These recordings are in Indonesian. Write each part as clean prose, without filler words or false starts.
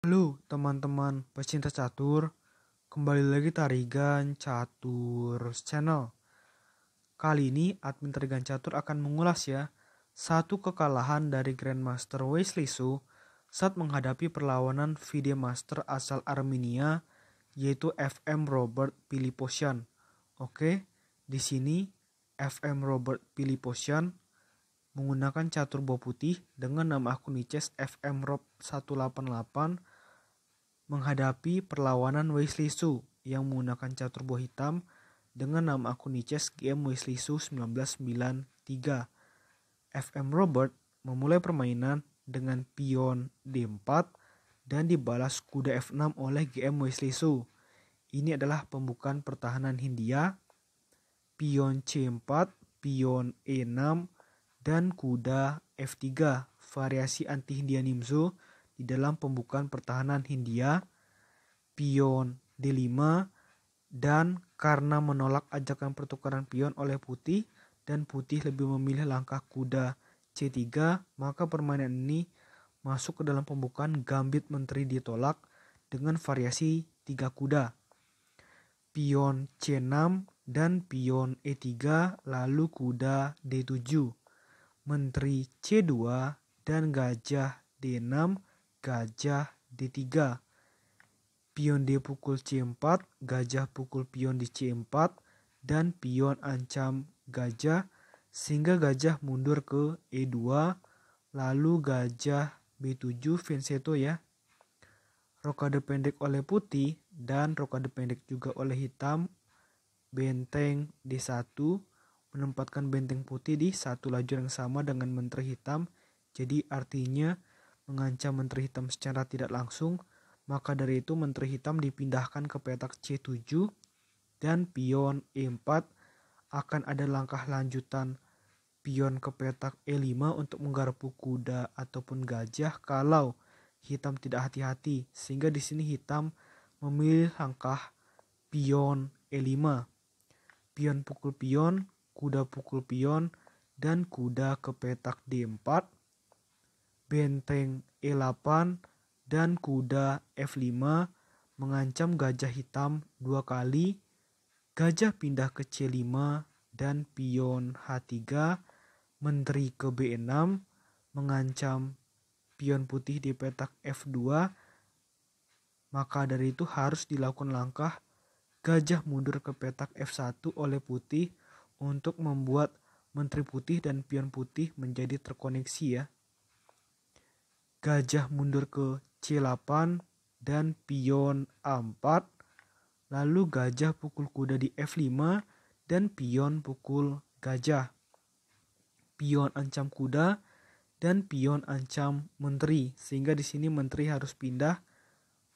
Halo teman-teman pecinta catur, kembali lagi Tarigan Catur Channel. Kali ini admin Tarigan Catur akan mengulas satu kekalahan dari Grandmaster Wesley Su saat menghadapi perlawanan FIDE Master asal Armenia yaitu FM Robert Piliposyan. Oke, di sini FM Robert Piliposyan menggunakan catur bow putih dengan nama akun chess FM Rob 188 menghadapi perlawanan Wesley Su yang menggunakan catur bow hitam dengan nama akun chess GM Wesley Su 1993. FM Robert memulai permainan dengan pion D4 dan dibalas kuda F6 oleh GM Wesley Su. Ini adalah pembukaan pertahanan Hindia, pion C4, pion E6, dan kuda F3, variasi anti-Hindia Nimzo di dalam pembukaan pertahanan Hindia, pion D5, dan karena menolak ajakan pertukaran pion oleh putih dan putih lebih memilih langkah kuda C3, maka permainan ini masuk ke dalam pembukaan gambit menteri ditolak dengan variasi 3 kuda, pion C6 dan pion E3, lalu kuda D7, menteri C2 dan gajah D6, gajah D3, pion D pukul C4, gajah pukul pion di C4, dan pion ancam gajah sehingga gajah mundur ke E2, lalu gajah B7 Vinceto rokade pendek oleh putih dan rokade pendek juga oleh hitam, benteng D1 menempatkan benteng putih di satu lajur yang sama dengan menteri hitam, jadi artinya mengancam menteri hitam secara tidak langsung. Maka dari itu menteri hitam dipindahkan ke petak C7 dan pion E4 akan ada langkah lanjutan pion ke petak E5 untuk menggarpu kuda ataupun gajah kalau hitam tidak hati-hati, sehingga di sini hitam memilih langkah pion E5, pion pukul pion, kuda pukul pion, dan kuda ke petak D4, benteng E8, dan kuda F5 mengancam gajah hitam 2 kali, gajah pindah ke C5 dan pion H3, menteri ke B6 mengancam pion putih di petak F2, maka dari itu harus dilakukan langkah gajah mundur ke petak F1 oleh putih untuk membuat menteri putih dan pion putih menjadi terkoneksi Gajah mundur ke C8 dan pion A4, lalu gajah pukul kuda di F5 dan pion pukul gajah, pion ancam kuda dan pion ancam menteri, sehingga di sini menteri harus pindah.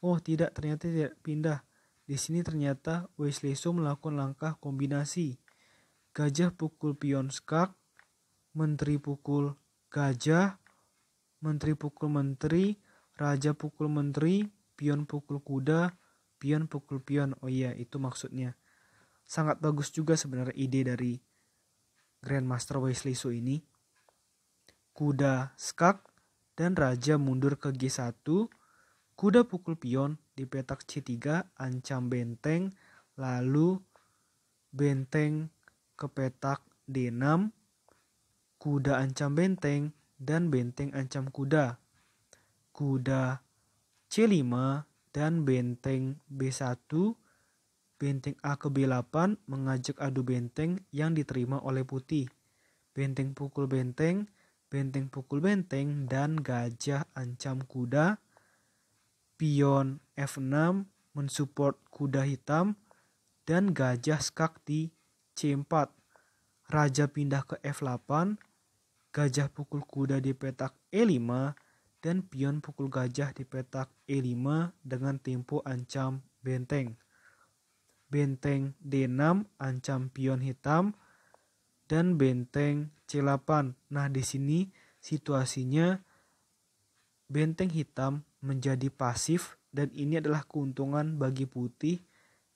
Oh tidak, ternyata tidak pindah. Di sini ternyata Wesley Su melakukan langkah kombinasi. Gajah pukul pion skak, menteri pukul gajah, menteri pukul menteri, raja pukul menteri, pion pukul kuda, pion pukul pion. Oh iya, itu maksudnya. Sangat bagus juga sebenarnya ide dari Grandmaster Wesley Su ini. Kuda skak dan raja mundur ke G1, kuda pukul pion di petak C3 ancam benteng, lalu benteng ke petak D6, kuda ancam benteng dan benteng ancam kuda, kuda C5 dan benteng B1, benteng A ke B8 mengajak adu benteng yang diterima oleh putih, benteng pukul benteng, benteng pukul benteng, dan gajah ancam kuda, pion F6 mensupport kuda hitam, dan gajah skak di C4, raja pindah ke F8, gajah pukul kuda di petak E5, dan pion pukul gajah di petak E5 dengan tempo ancam benteng. Benteng D6 ancam pion hitam dan benteng C8. Nah, di sini situasinya benteng hitam menjadi pasif dan ini adalah keuntungan bagi putih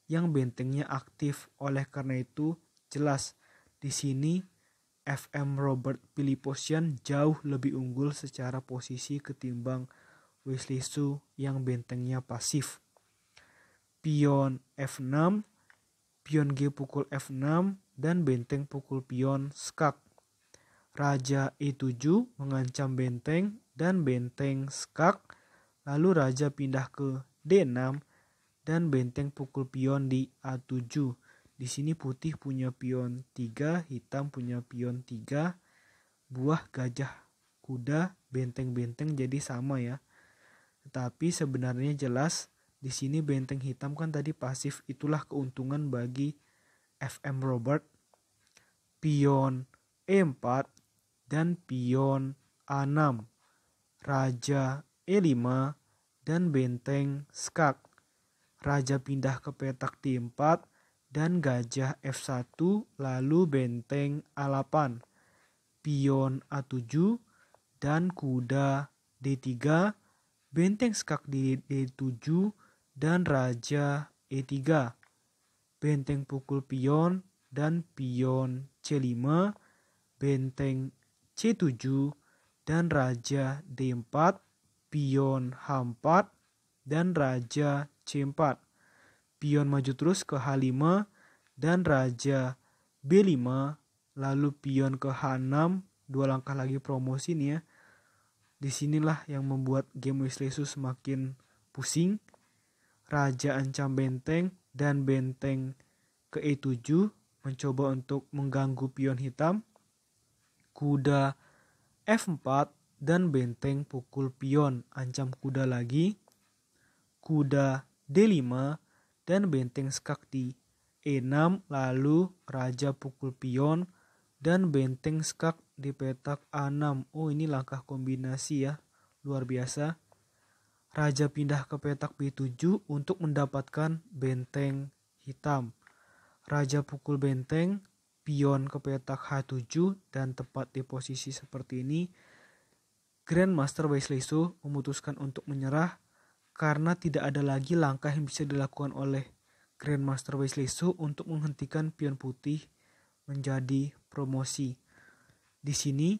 yang bentengnya aktif. Oleh karena itu, jelas di sini FM Robert Piliposyan jauh lebih unggul secara posisi ketimbang Wesley Su yang bentengnya pasif. Pion F6, pion G pukul F6, dan benteng pukul pion skak. Raja E7 mengancam benteng dan benteng skak, lalu raja pindah ke D6 dan benteng pukul pion di A7. Di sini putih punya pion 3, hitam punya pion 3. Buah gajah kuda, benteng-benteng jadi sama ya. Tetapi sebenarnya jelas di sini benteng hitam kan tadi pasif, itulah keuntungan bagi FM Robert. Pion E4 dan pion A6. Raja E5 dan benteng skak. Raja pindah ke petak D4 dan gajah F1 lalu benteng A8. Pion A7 dan kuda D3, benteng skak di D7 dan raja E3. Benteng pukul pion dan pion C5, benteng C7 dan raja D4, pion H4 dan raja C4. Pion maju terus ke H5 dan raja B5, lalu pion ke H6, 2 langkah lagi promosi nih ya. Disinilah yang membuat game Wesley Su semakin pusing. Raja ancam benteng dan benteng ke E7 mencoba untuk mengganggu pion hitam. Kuda F4 dan benteng pukul pion ancam kuda lagi. Kuda D5 dan benteng skak di E6, lalu raja pukul pion dan benteng skak di petak A6. Oh, ini langkah kombinasi ya, luar biasa. Raja pindah ke petak B7 untuk mendapatkan benteng hitam. Raja pukul benteng, pion ke petak H7, dan tepat di posisi seperti ini, Grandmaster Wesley Su memutuskan untuk menyerah karena tidak ada lagi langkah yang bisa dilakukan oleh Grandmaster Wesley Su untuk menghentikan pion putih menjadi promosi. Di sini,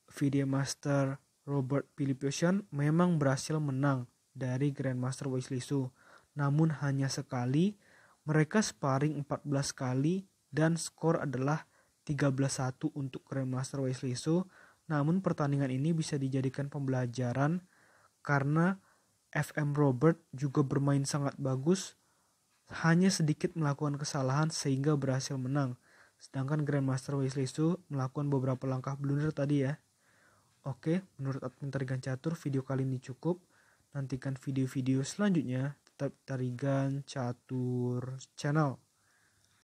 FIDE Master Robert Philippson memang berhasil menang dari Grandmaster Wesley Su. Namun hanya sekali, mereka sparring 14 kali dan skor adalah 13-1 untuk Grandmaster Wesley Su. Namun pertandingan ini bisa dijadikan pembelajaran karena FM Robert juga bermain sangat bagus, hanya sedikit melakukan kesalahan sehingga berhasil menang. Sedangkan Grandmaster Wesley Su melakukan beberapa langkah blunder tadi ya. Oke, menurut admin Tarigan Catur video kali ini cukup. Nantikan video-video selanjutnya. Tetap Tarigan Catur Channel.